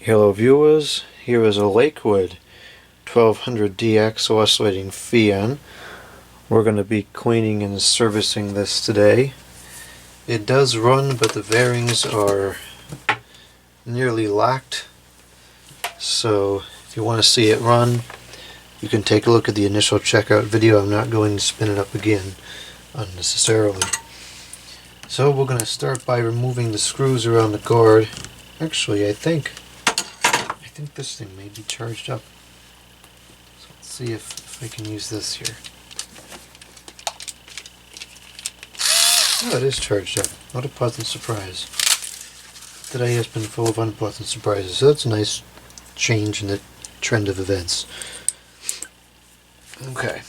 Hello viewers, here is a Lakewood 1200DX oscillating fan. We're going to be cleaning and servicing this today. It does run, but the bearings are nearly locked. So if you want to see it run, you can take a look at the initial checkout video. I'm not going to spin it up again unnecessarily. So we're going to start by removing the screws around the guard. Actually, I think this thing may be charged up. So let's see if I can use this here. Oh, it is charged up. What a pleasant surprise. Today has been full of unpleasant surprises, so that's a nice change in the trend of events. Okay.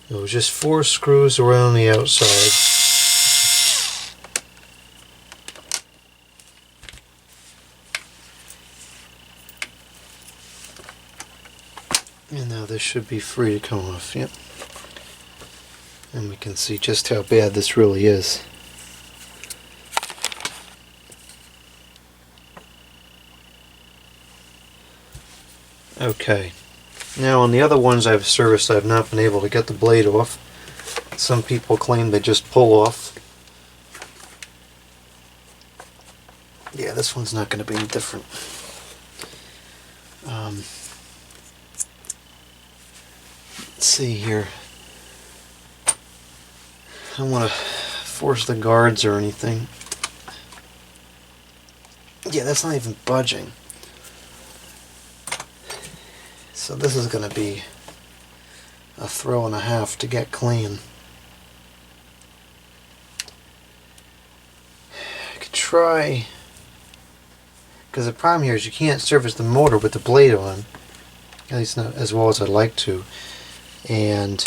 It was just 4 screws around the outside. And now this should be free to come off. Yep. And we can see just how bad this really is. Okay. Now on the other ones I've serviced, I've not been able to get the blade off. Some people claim they just pull off. Yeah, this one's not going to be any different. Let's see here. I don't want to force the guards or anything. Yeah, that's not even budging. So this is going to be a throw and a half to get clean. I could try, because the problem here is you can't service the motor with the blade on, at least not as well as I'd like to. And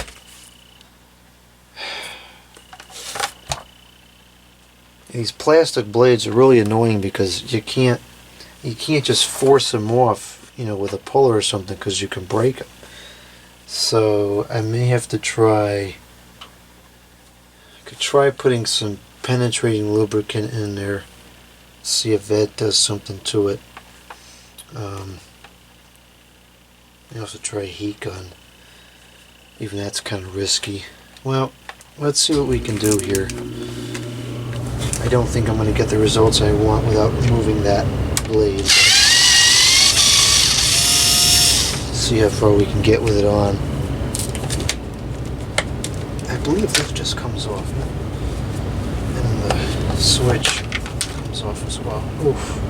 these plastic blades are really annoying because you can't just force them off, you know, with a puller or something, because you can break them. So I may have to try. I could try putting some penetrating lubricant in there, see if that does something to it. I also try a heat gun. Even that's kind of risky. Well, let's see what we can do here. I don't think I'm going to get the results I want without removing that blade. See how far we can get with it on. I believe this just comes off, and the switch comes off as well. Oof.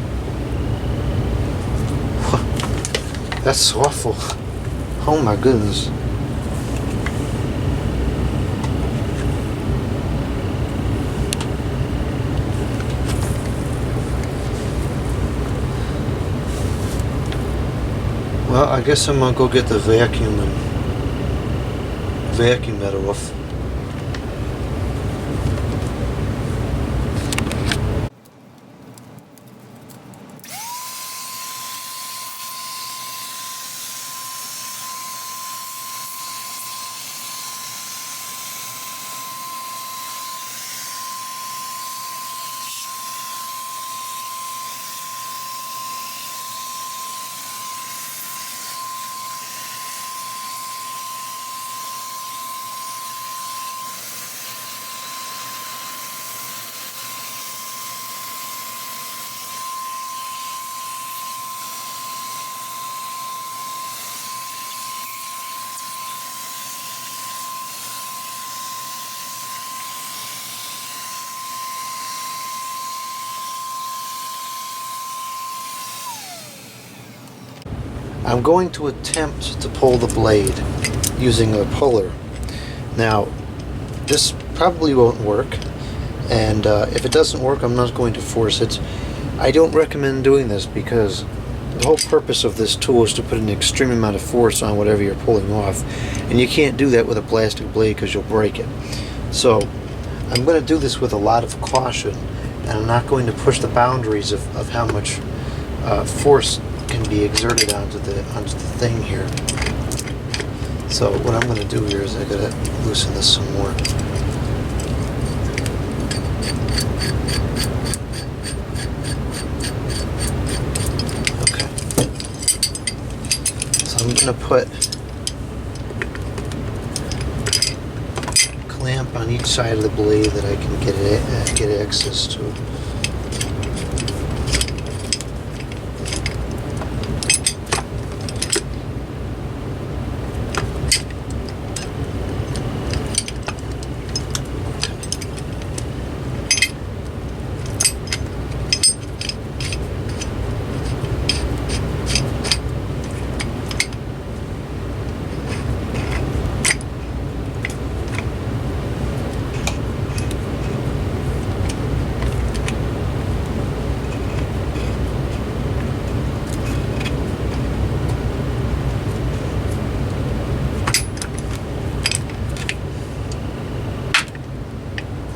That's awful. Oh my goodness. Well, I guess I'm gonna go get the vacuum and vacuum that off. I'm going to attempt to pull the blade using a puller. Now, this probably won't work, and if it doesn't work, I'm not going to force it. I don't recommend doing this because the whole purpose of this tool is to put an extreme amount of force on whatever you're pulling off, and you can't do that with a plastic blade because you'll break it. So I'm going to do this with a lot of caution, and I'm not going to push the boundaries of how much force can be exerted onto the thing here. So what I'm going to do here is I got to loosen this some more. Okay. So I'm going to put a clamp on each side of the blade that I can get access to.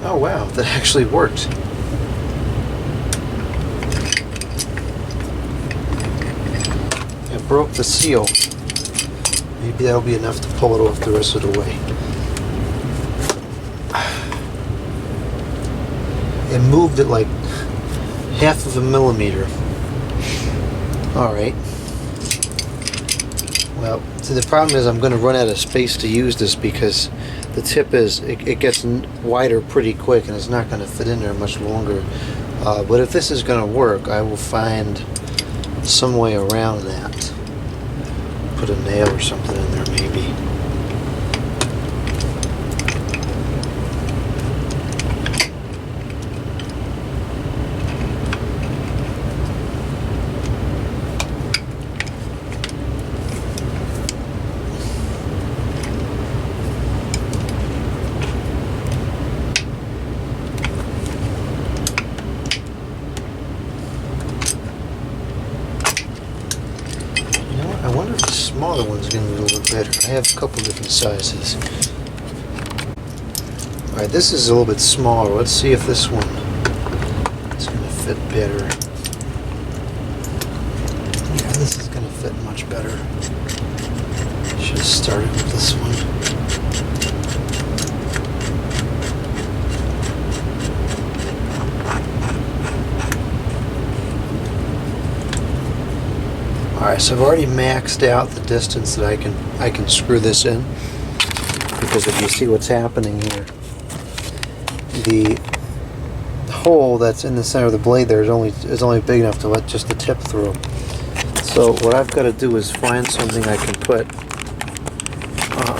Oh wow, that actually worked. It broke the seal. Maybe that'll be enough to pull it off the rest of the way. It moved it like half of a millimeter. Alright. Well, see, the problem is I'm going to run out of space to use this because the tip it gets wider pretty quick and it's not going to fit in there much longer. But if this is going to work, I will find some way around that. Put a nail or something in there maybe. I wonder if the smaller one's going to be a little bit better. I have a couple different sizes. Alright, this is a little bit smaller. Let's see if this one is going to fit better. Yeah, this is going to fit much better. Should have started with this one. Alright, so I've already maxed out the distance that I can screw this in, because if you see what's happening here, the hole that's in the center of the blade there is only big enough to let just the tip through. So what I've got to do is find something I can put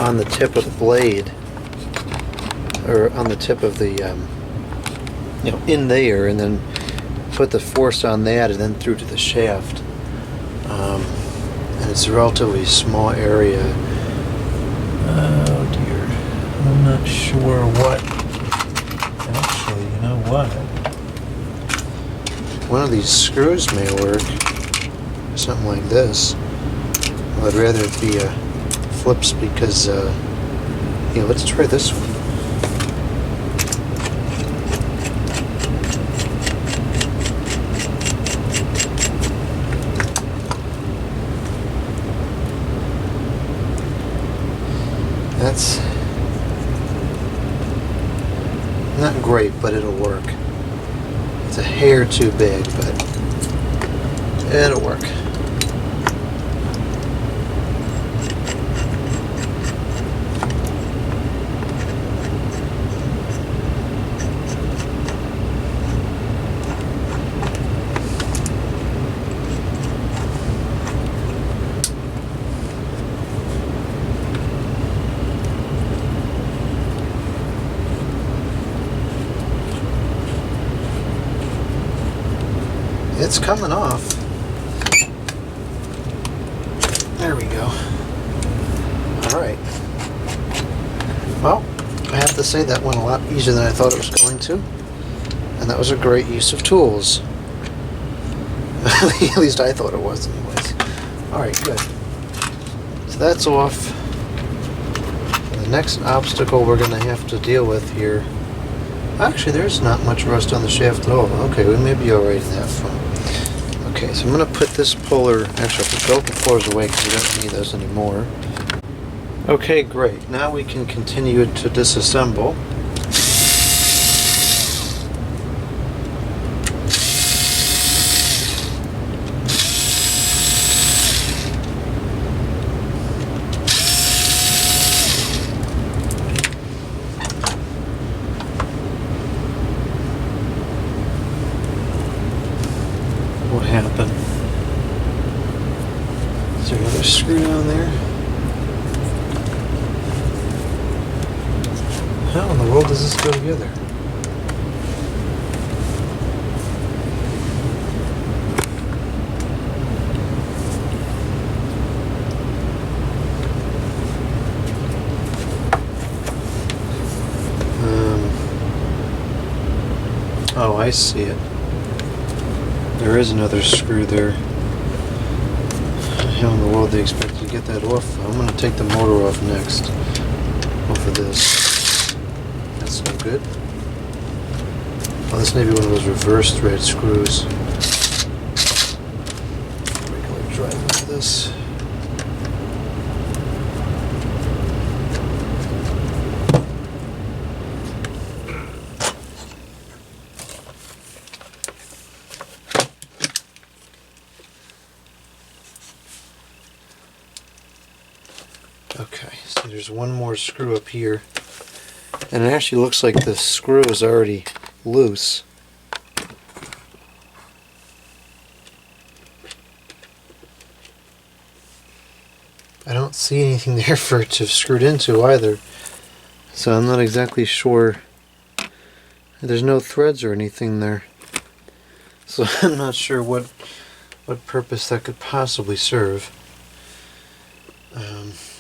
on the tip of the blade, or on the tip of the in there, and then put the force on that and then through to the shaft. And it's a relatively small area. Oh dear. I'm not sure what. Actually, you know what? One of these screws may work. Something like this. Well, I'd rather it be flips because, let's try this one. That's not great, but it'll work. It's a hair too big, but it'll work. It's coming off. There we go. Alright. Well, I have to say that went a lot easier than I thought it was going to. And that was a great use of tools. At least I thought it was anyways. Alright, good. So that's off. The next obstacle we're going to have to deal with here. Actually, there's not much rust on the shaft at all. Okay, we may be alright in that front. Okay, so I'm going to put this puller, actually I'll put both the pullers away because we don't need those anymore. Okay, great. Now we can continue to disassemble. What happened? Is there another screw down there? How in the world does this go together? Oh, I see it. There is another screw there. How in the world they expect you to get that off? I'm going to take the motor off next. Off of this. That's no good. Oh, this may be one of those reverse thread screws. Regular drive into this. Okay, so there's one more screw up here, and it actually looks like the screw is already loose. I don't see anything there for it to have screwed into either, so I'm not exactly sure. There's no threads or anything there, so I'm not sure what purpose that could possibly serve.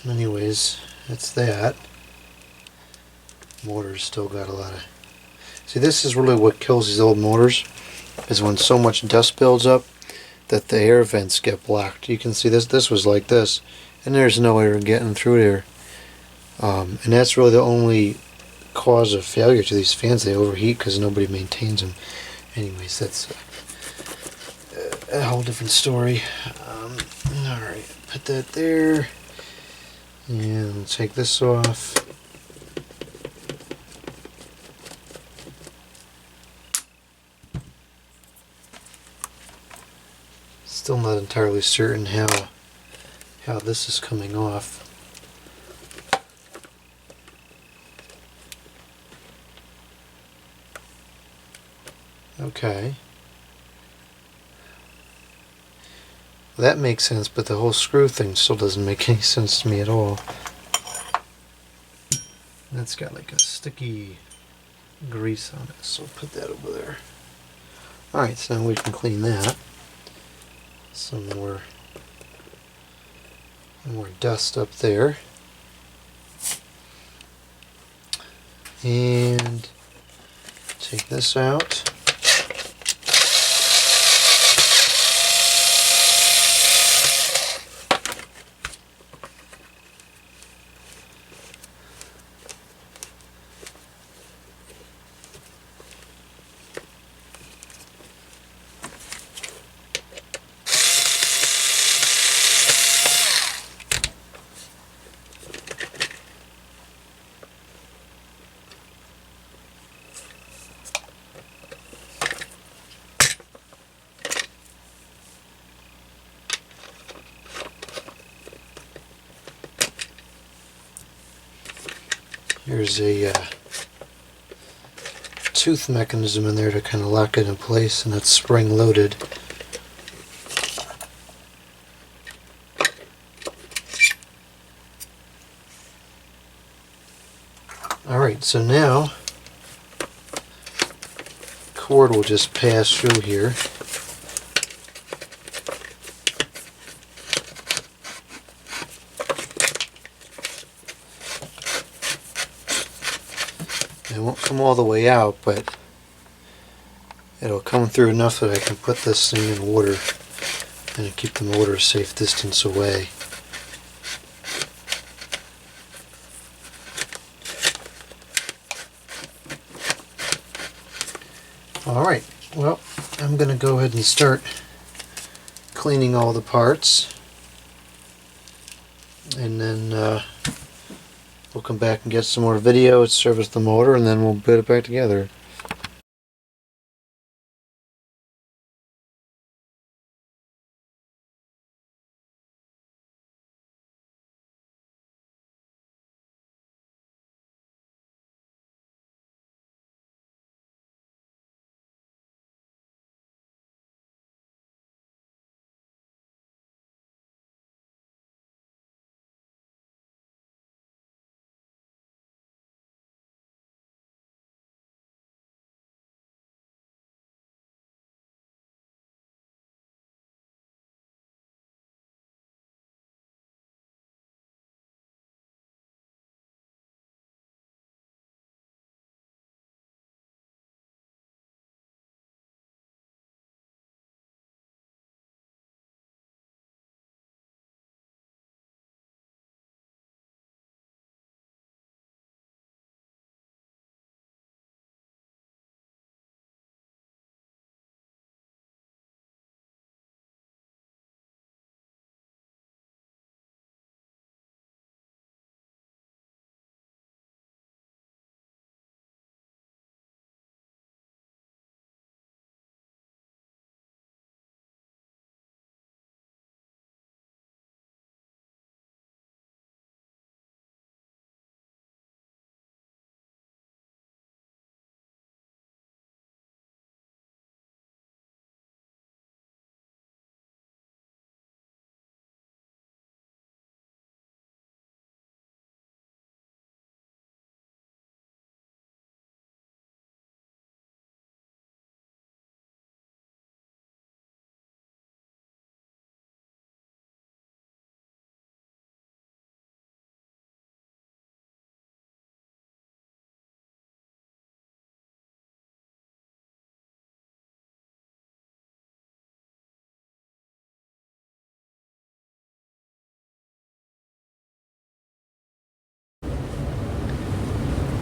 Anyways, that's that. Motor's still got a lot of... See, this is really what kills these old motors, is when so much dust builds up that the air vents get blocked. You can see this was like this, and there's no air getting through there. And that's really the only cause of failure to these fans. They overheat because nobody maintains them. Anyways, that's a whole different story. Alright, put that there. And take this off. Still not entirely certain how this is coming off. Okay. That makes sense, but the whole screw thing still doesn't make any sense to me at all. That's got like a sticky grease on it, so put that over there. Alright, so now we can clean that. Some more dust up there. And take this out. There's a tooth mechanism in there to kind of lock it in place, and it's spring loaded. Alright, so now cord will just pass through here. It won't come all the way out, but it'll come through enough that I can put this thing in water and keep the motor a safe distance away. Alright, well, I'm going to go ahead and start cleaning all the parts, and then we'll come back and get some more video, service the motor, and then we'll put it back together.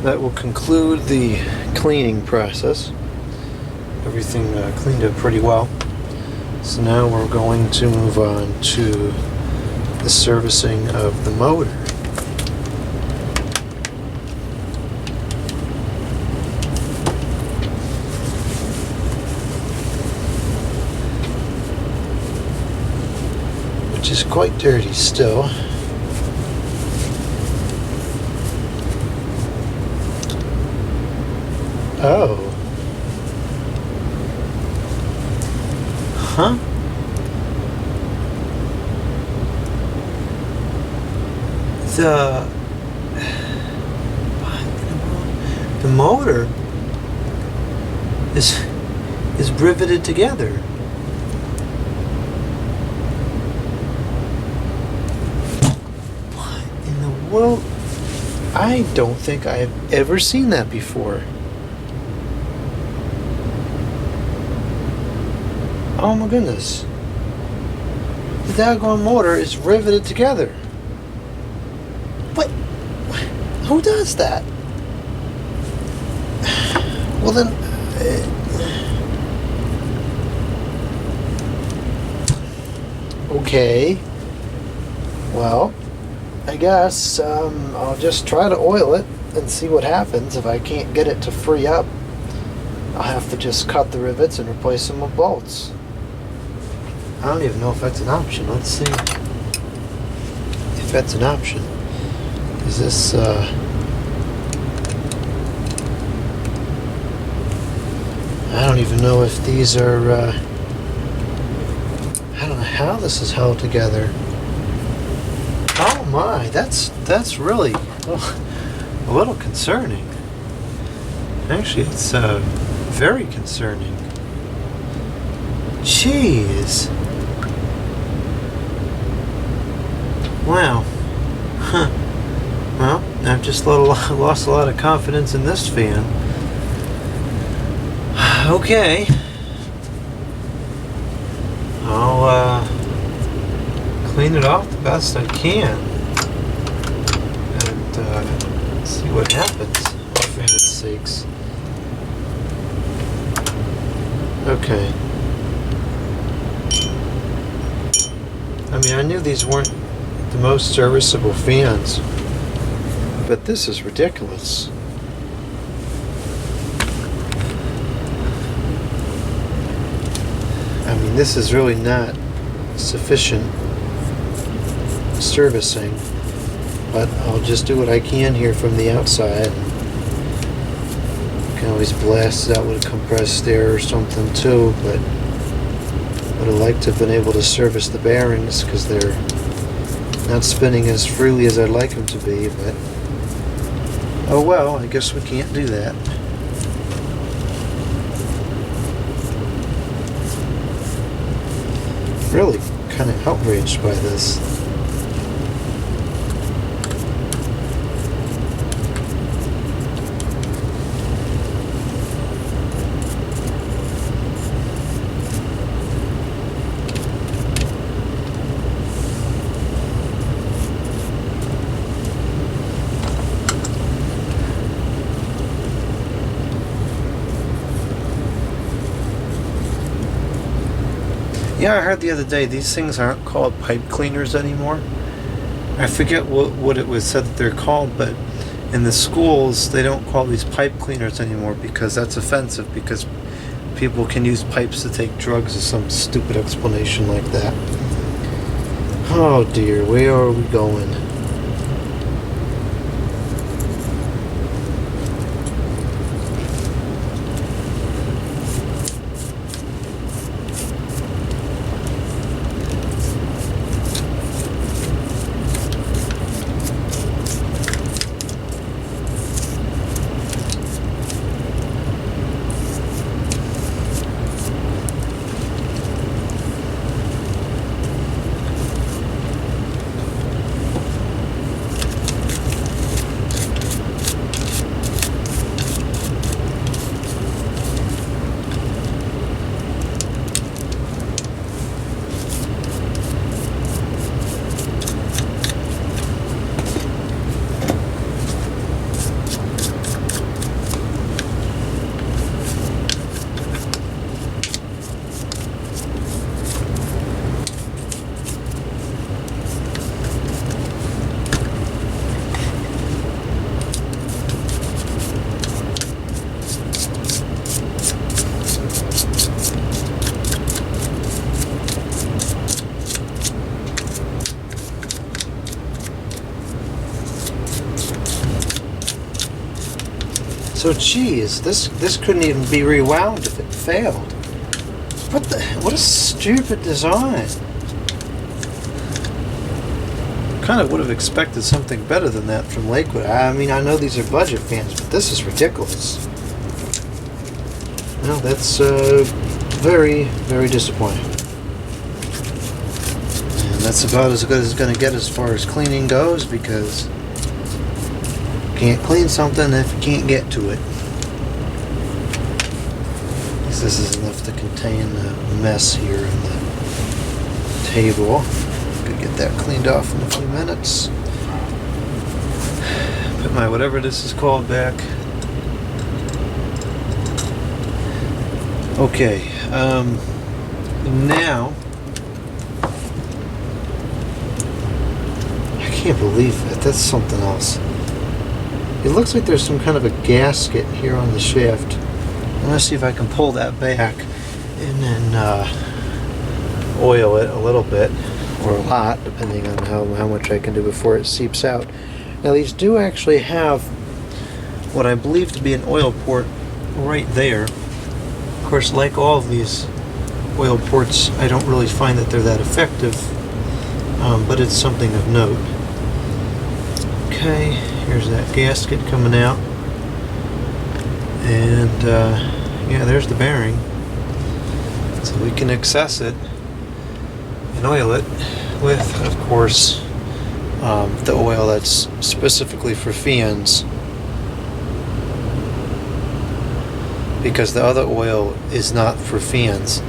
That will conclude the cleaning process. Everything cleaned up pretty well. So now we're going to move on to the servicing of the motor. Which is quite dirty still. Oh. Huh? The motor is riveted together. What in the world? I don't think I have ever seen that before. Oh my goodness. The daggone motor is riveted together. What? Who does that? Well then... okay. Well, I guess I'll just try to oil it and see what happens. If I can't get it to free up, I'll have to just cut the rivets and replace them with bolts. I don't even know if that's an option. Let's see if that's an option. Is this I don't even know if these are I don't know how this is held together. Oh my, that's really a little concerning. Actually, it's very concerning. Jeez. Wow. Huh. Well, I've just lost a lot of confidence in this fan. Okay. I'll clean it off the best I can and see what happens. Oh, for heaven's sakes. Okay. I mean, I knew these weren't the most serviceable fans, but this is ridiculous. I mean, this is really not sufficient servicing, but I'll just do what I can here from the outside. You can always blast it out with a compressed air or something too, but would have liked to have been able to service the bearings because they're not spinning as freely as I'd like them to be, but oh well, I guess we can't do that. Really kind of outraged by this. Yeah, I heard the other day these things aren't called pipe cleaners anymore. I forget what it was said that they're called, but in the schools they don't call these pipe cleaners anymore because that's offensive, because people can use pipes to take drugs or some stupid explanation like that. Oh dear, where are we going? So geez, this couldn't even be rewound if it failed. What a stupid design. Kind of would have expected something better than that from Lakewood. I mean, I know these are budget fans, but this is ridiculous. Well, that's very, very disappointing. And that's about as good as it's going to get as far as cleaning goes, because can't clean something if you can't get to it. At least this is enough to contain the mess here in the table. Could get that cleaned off in a few minutes. Put my whatever this is called back. Okay, now I can't believe that. That's something else. It looks like there's some kind of a gasket here on the shaft. I'm going to see if I can pull that back and then oil it a little bit, or a lot, depending on how much I can do before it seeps out. Now these do actually have what I believe to be an oil port right there. Of course, like all of these oil ports, I don't really find that they're that effective, but it's something of note. Okay. Here's that gasket coming out, and yeah, there's the bearing. So we can access it and oil it with, of course, the oil that's specifically for fans, because the other oil is not for fans.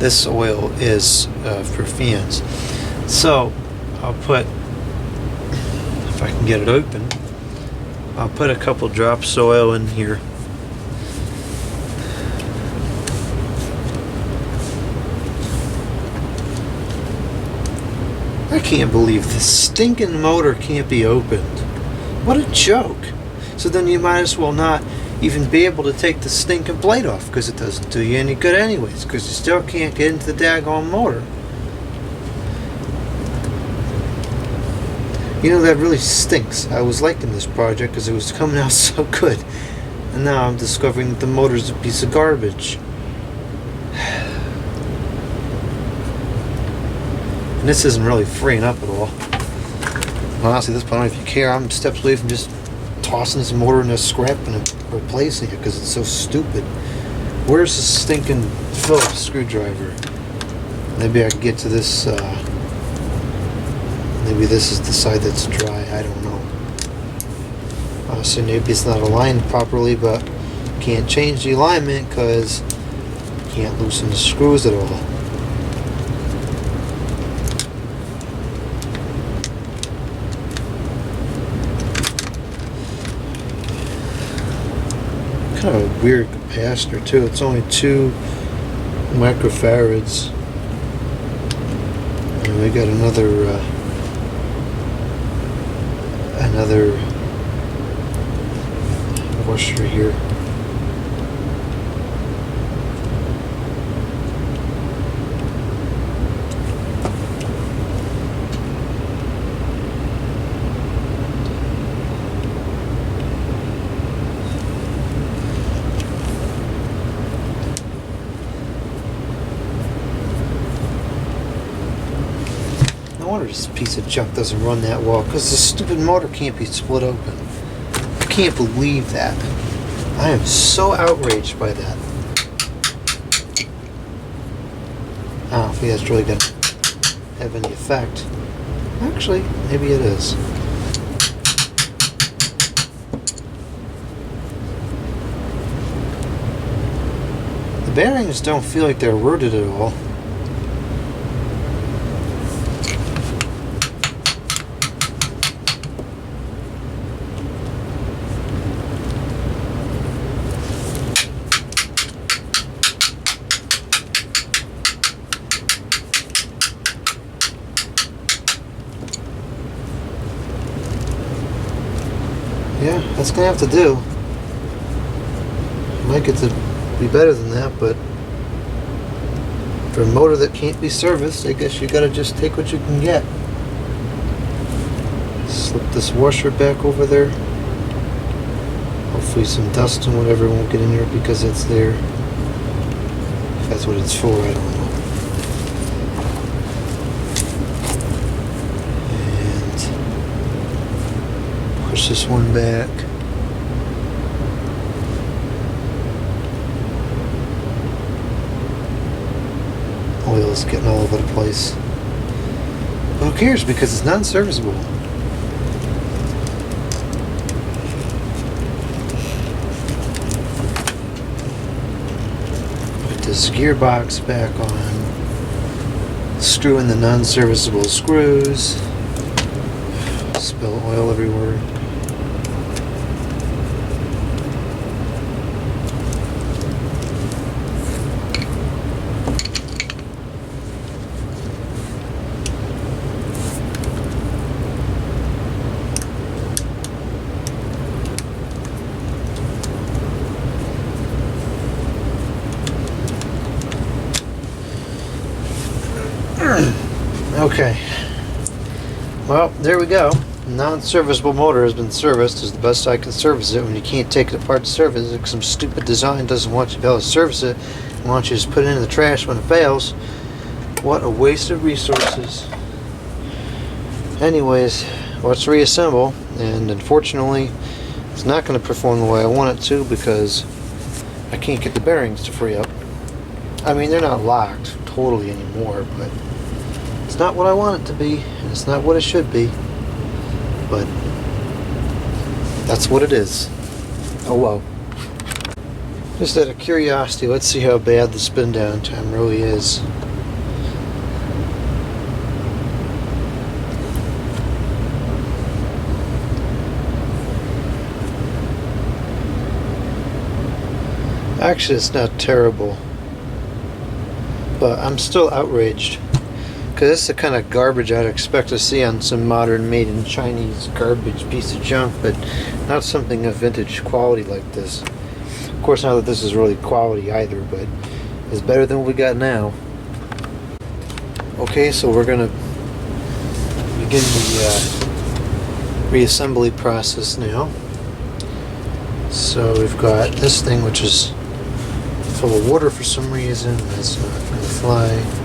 This oil is for fans. So I'll put, if I can get it open, I'll put a couple drops of oil in here. I can't believe this stinking motor can't be opened. What a joke. So then you might as well not even be able to take the stinking blade off, because it doesn't do you any good anyways, because you still can't get into the daggone motor. You know, that really stinks. I was liking this project because it was coming out so good. And now I'm discovering that the motor's a piece of garbage. And this isn't really freeing up at all. Honestly, at this point, I don't know if you care. I'm steps away from just tossing this motor in the scrap and replacing it because it's so stupid. Where's the stinking Phillips screwdriver? Maybe I can get to this, maybe this is the side that's dry, I don't know. So maybe it's not aligned properly, but can't change the alignment because can't loosen the screws at all. Kind of a weird capacitor too. It's only 2 microfarads. And we got another washer here. No wonder this piece of junk doesn't run that well, because the stupid motor can't be split open. I can't believe that. I am so outraged by that. I don't think that's really going to have any effect. Actually, maybe it is. The bearings don't feel like they're rooted at all. Yeah, that's gonna have to do. Might get to be better than that, but for a motor that can't be serviced, I guess you gotta just take what you can get. Slip this washer back over there. Hopefully some dust and whatever won't get in there because it's there. If that's what it's for, I don't know. Push this one back. Oil's getting all over the place. But who cares, because it's non-serviceable. Put this gearbox back on. Screw in the non-serviceable screws. Spill oil everywhere. Okay, well, there we go. Non-serviceable motor has been serviced as the best I can service it when you can't take it apart to service it because some stupid design doesn't want you to be able to service it and wants you to just put it in the trash when it fails. What a waste of resources. Anyways, let's reassemble, and unfortunately it's not going to perform the way I want it to because I can't get the bearings to free up. I mean, they're not locked totally anymore, but it's not what I want it to be, and it's not what it should be, but that's what it is. Oh well. Just out of curiosity, let's see how bad the spin down time really is. Actually, it's not terrible, but I'm still outraged. Because this is the kind of garbage I'd expect to see on some modern made in Chinese garbage piece of junk, but not something of vintage quality like this. Of course, not that this is really quality either, but it's better than what we got now. Okay, so we're going to begin the reassembly process now. So we've got this thing which is full of water for some reason. That's not going to fly.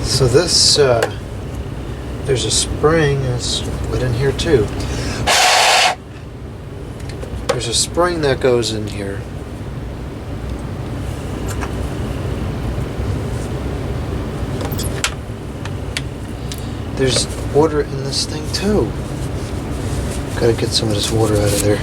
So this, there's a spring, it's put in here too. There's a spring that goes in here. There's water in this thing too. Gotta get some of this water out of there.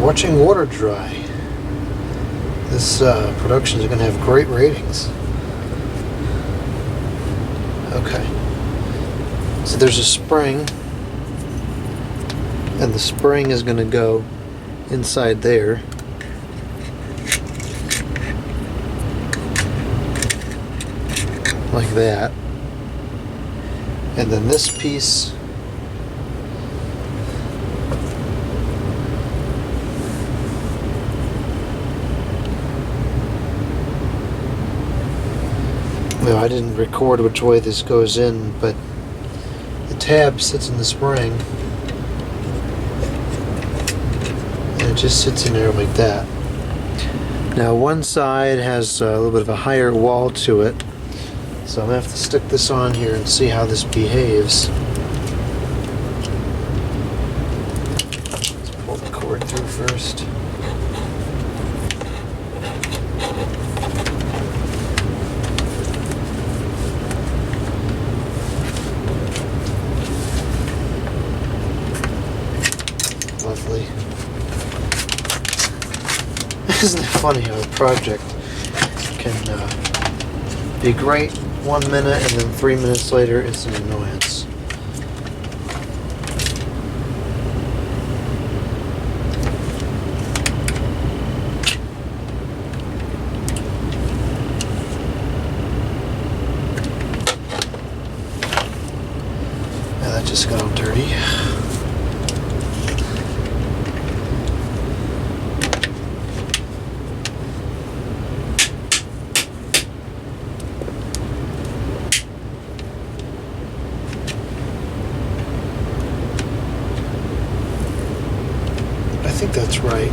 Watching water dry. This production is going to have great ratings. Okay. So there's a spring, and the spring is going to go inside there. Like that. And then this piece well, I didn't record which way this goes in, but the tab sits in the spring and it just sits in there like that. Now one side has a little bit of a higher wall to it, so I'm going to have to stick this on here and see how this behaves. Let's pull the cord through first. Lovely. Isn't it funny how a project can be great 1 minute and then 3 minutes later it's an annoyance. Now that just got all dirty. I think that's right.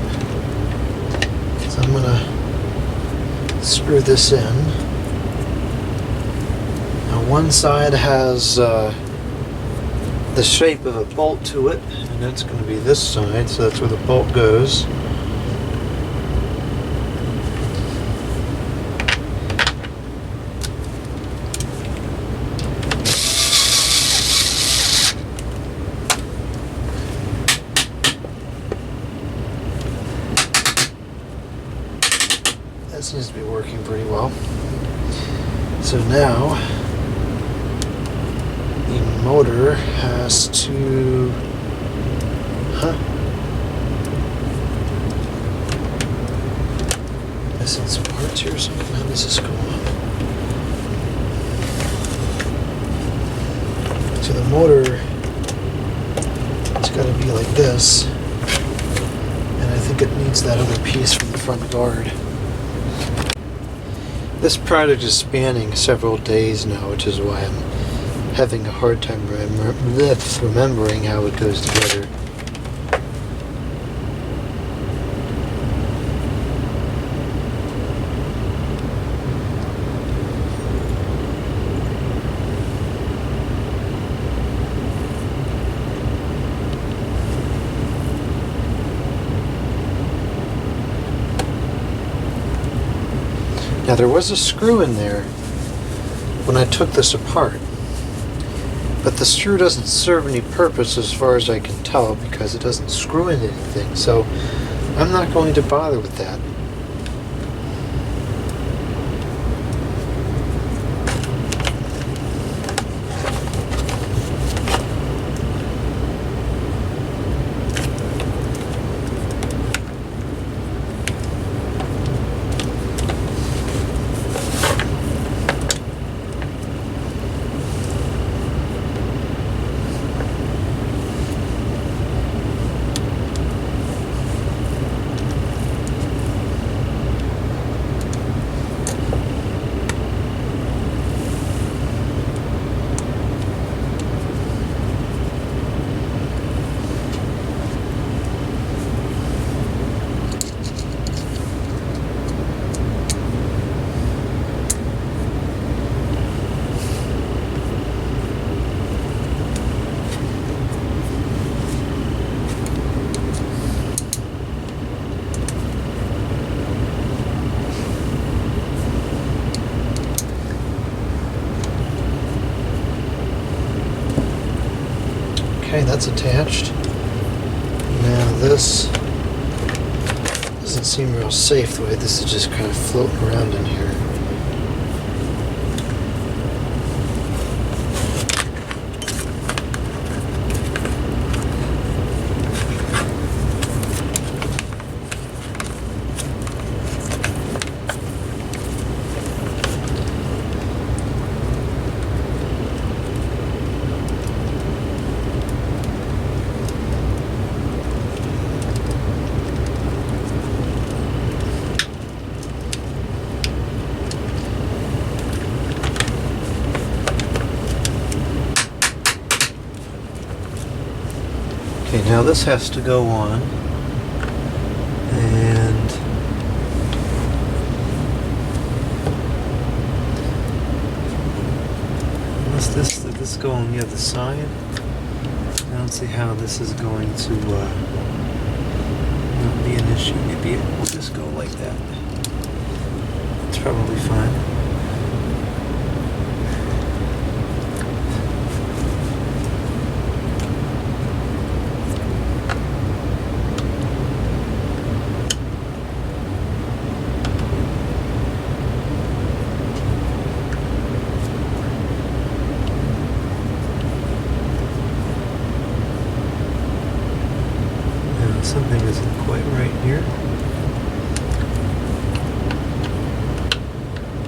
So I'm gonna screw this in. Now one side has the shape of a bolt to it, and that's going to be this side, so that's where the bolt goes. That seems to be working pretty well. So now the motor has to missing some parts here or something. How does this go on? So the motor, it's got to be like this, and I think it needs that other piece from the front guard. This project is spanning several days now, which is why I'm having a hard time remembering how it goes together. Now there was a screw in there when I took this apart, but the screw doesn't serve any purpose as far as I can tell because it doesn't screw into anything, so I'm not going to bother with that. Okay, that's attached. Now this doesn't seem real safe the way this is just kind of floating around in here. Okay, now this has to go on, and unless this go on the other side, I don't see how this is going to not be an issue. Maybe it will just go like that. It's probably fine. Something isn't quite right here.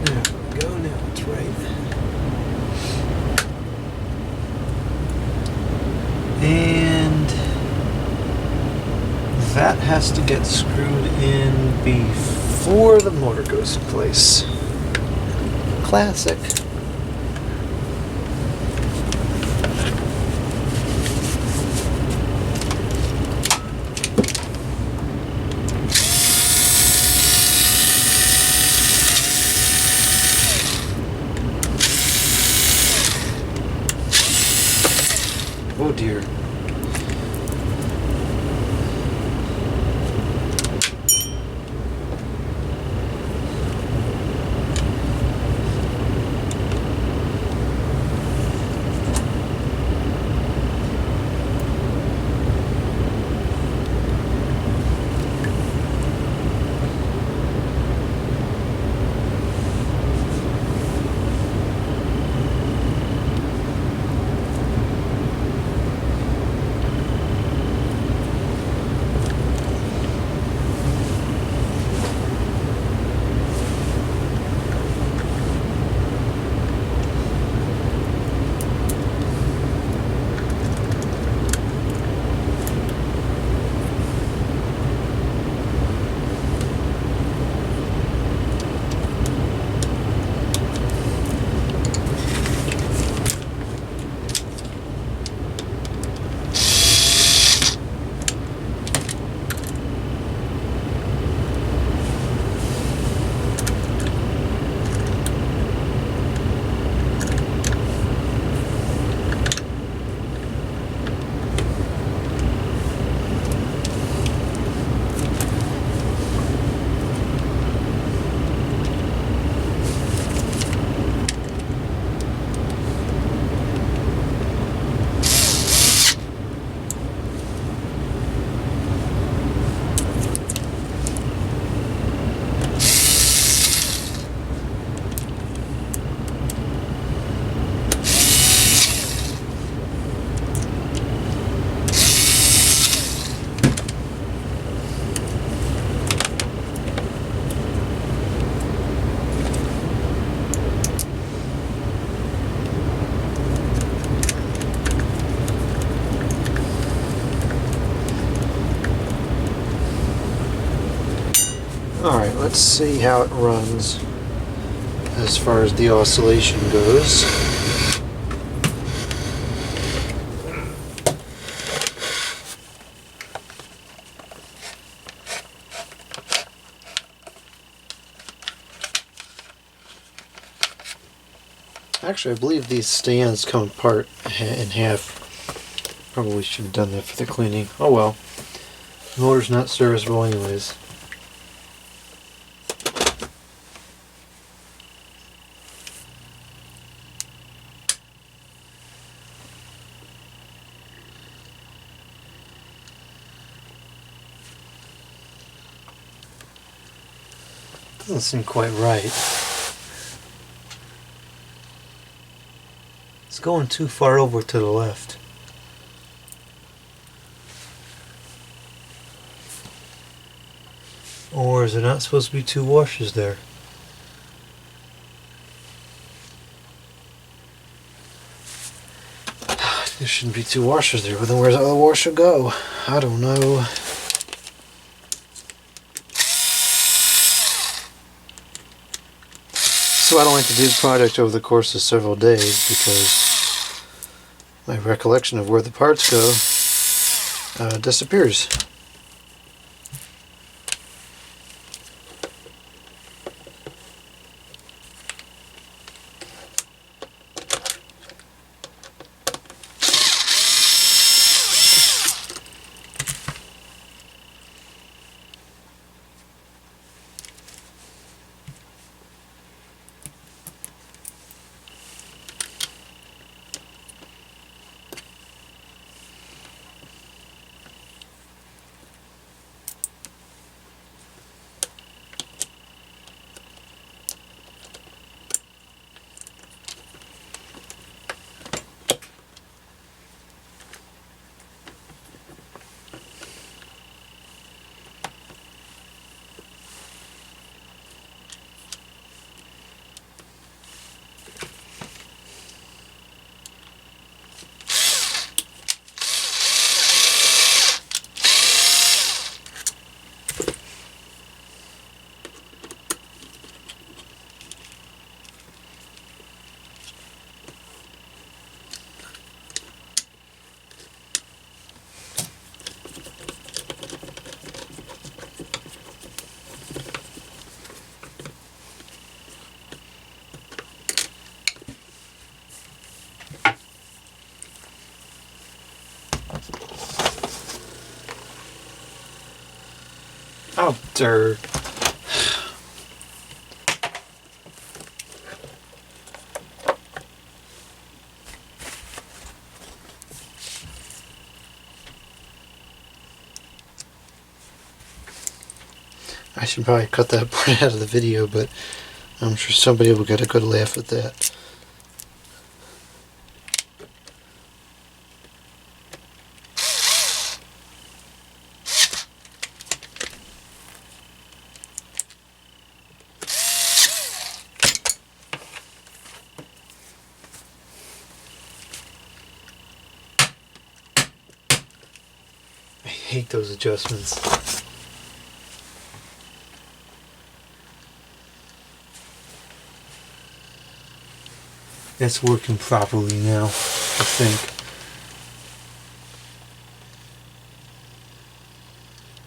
There we go, now it's right. And that has to get screwed in before the motor goes in place. Classic. Oh dear. let's see how it runs as far as the oscillation goes. Actually, I believe these stands come apart in half. Probably should have done that for the cleaning. Oh well. The motor's not serviceable anyways. Doesn't seem quite right. It's going too far over to the left. Or is there not supposed to be two washers there? There shouldn't be two washers there, but then where's the other washer go? I don't know. So I don't like to do the project over the course of several days because my recollection of where the parts go disappears. Oh, dirt. I should probably cut that part out of the video, but I'm sure somebody will get a good laugh at that. I hate those adjustments. It's working properly now, I think.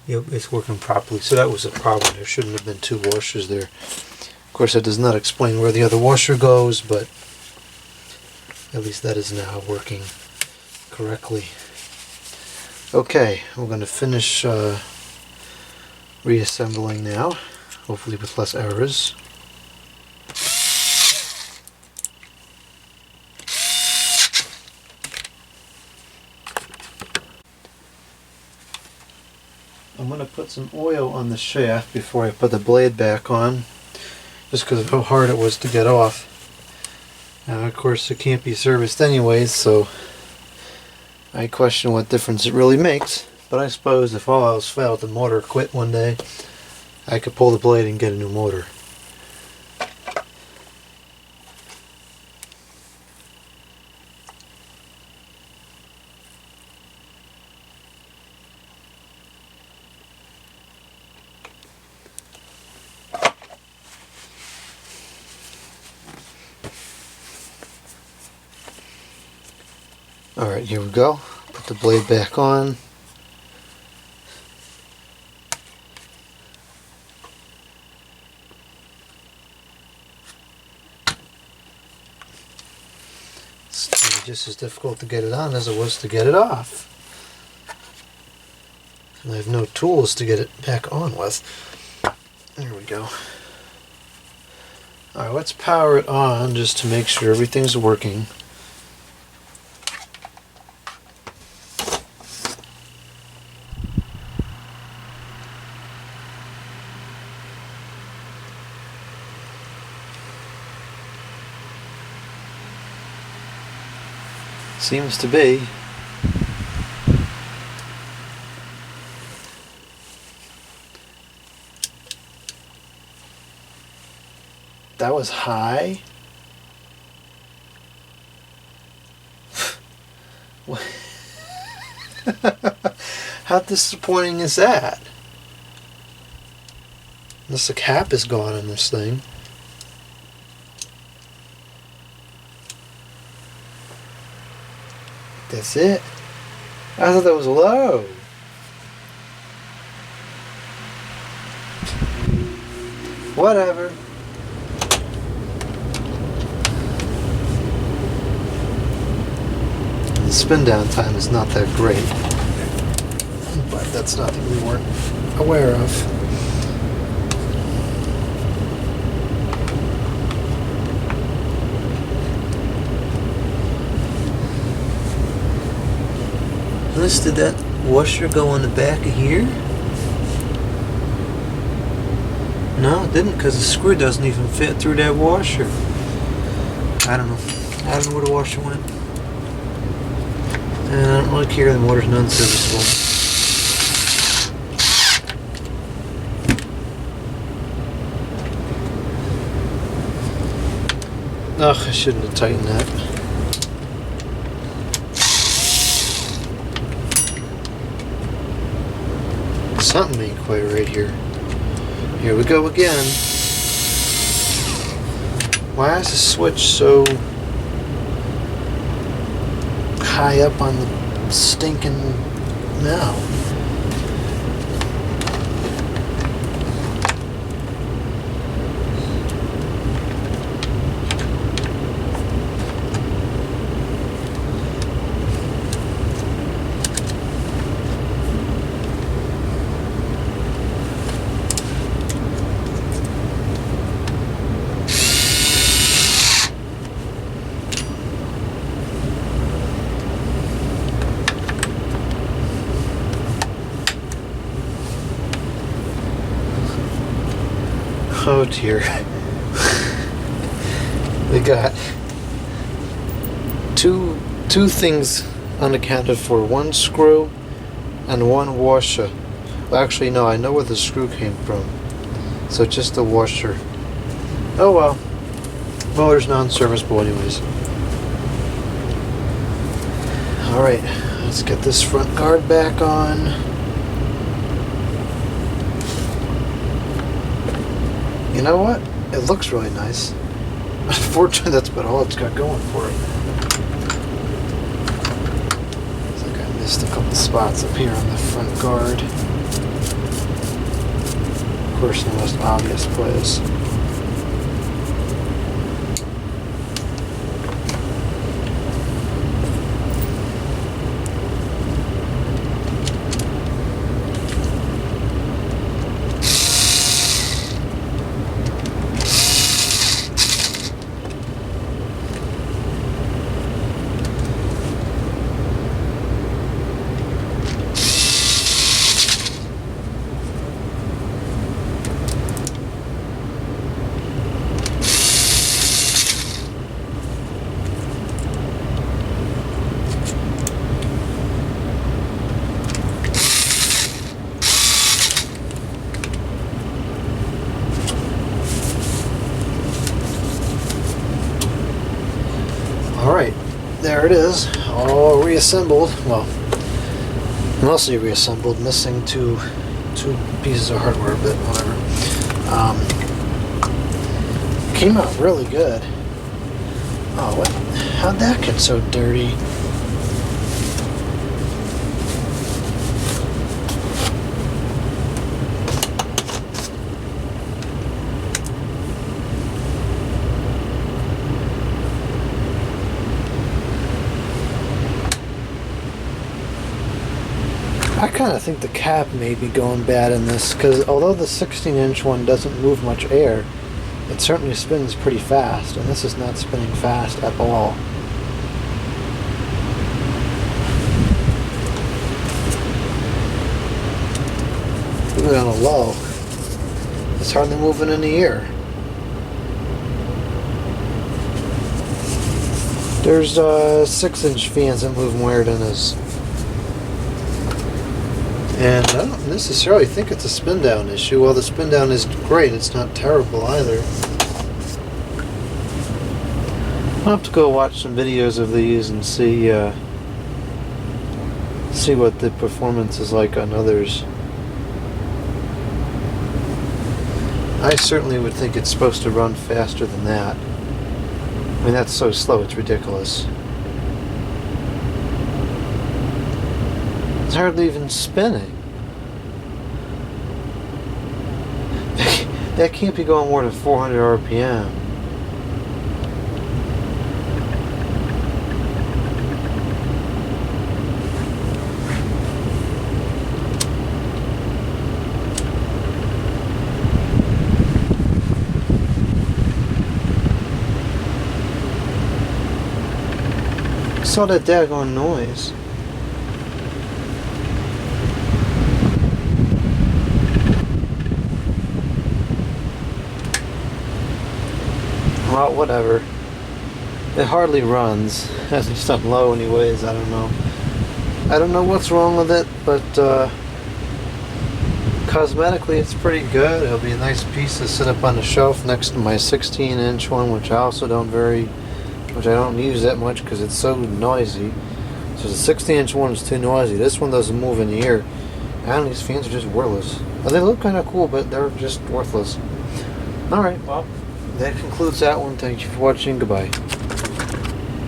Yep, it's working properly. So that was a problem. There shouldn't have been two washers there. Of course, that does not explain where the other washer goes, but at least that is now working correctly. Okay, we're going to finish reassembling now, hopefully with less errors. I'm going to put some oil on the shaft before I put the blade back on, just because of how hard it was to get off. Of course, it can't be serviced anyways, so I question what difference it really makes. But I suppose if all else failed, the motor quit one day, I could pull the blade and get a new motor. Alright, here we go. Put the blade back on. It's just as difficult to get it on as it was to get it off. And I have no tools to get it back on with. There we go. Alright, let's power it on just to make sure everything's working. Seems to be. That was high. How disappointing is that? Unless the cap is gone on this thing. That's it. I thought that was low. Whatever. The spin down time is not that great, but that's nothing we weren't aware of. Did that washer go in the back of here? No, it didn't, because the screw doesn't even fit through that washer. I don't know. I don't know where the washer went. And I don't really care, the motor's non-serviceable. Ugh, I shouldn't have tightened that. Something ain't quite right here. Here we go again. Why is the switch so high up on the stinking knob? Oh dear. We got two things unaccounted for. One screw and one washer. Well, actually no, I know where the screw came from. So just the washer. Oh well. Motor's non-serviceable anyways. Alright, let's get this front guard back on. You know what? It looks really nice. Unfortunately, that's about all it's got going for it. Looks like I missed a couple spots up here on the front guard. Of course, the most obvious place. Alright, there it is, all reassembled. Well, mostly reassembled, missing two pieces of hardware, but whatever. Came out really good. Oh, what? How'd that get so dirty? I kind of think the cap may be going bad in this, because although the 16-inch one doesn't move much air, it certainly spins pretty fast, and this is not spinning fast at all. Even on a low, it's hardly moving in the air. There's 6-inch fans that move more than this. And I don't necessarily think it's a spin down issue. While the spin down is great, it's not terrible either. I'll have to go watch some videos of these and see what the performance is like on others. I certainly would think it's supposed to run faster than that. I mean, that's so slow, it's ridiculous. It's hardly even spinning. That can't be going more than 400 RPM. What's all that daggone noise? Well, whatever. It hardly runs. At least on low anyways, I don't know. I don't know what's wrong with it, but cosmetically it's pretty good. It'll be a nice piece to sit up on the shelf next to my 16-inch one, which I don't use that much because it's so noisy. So the 16-inch one is too noisy. This one doesn't move in the air. And these fans are just worthless. Well, they look kind of cool, but they're just worthless. Alright, well, that concludes that one. Thank you for watching. Goodbye.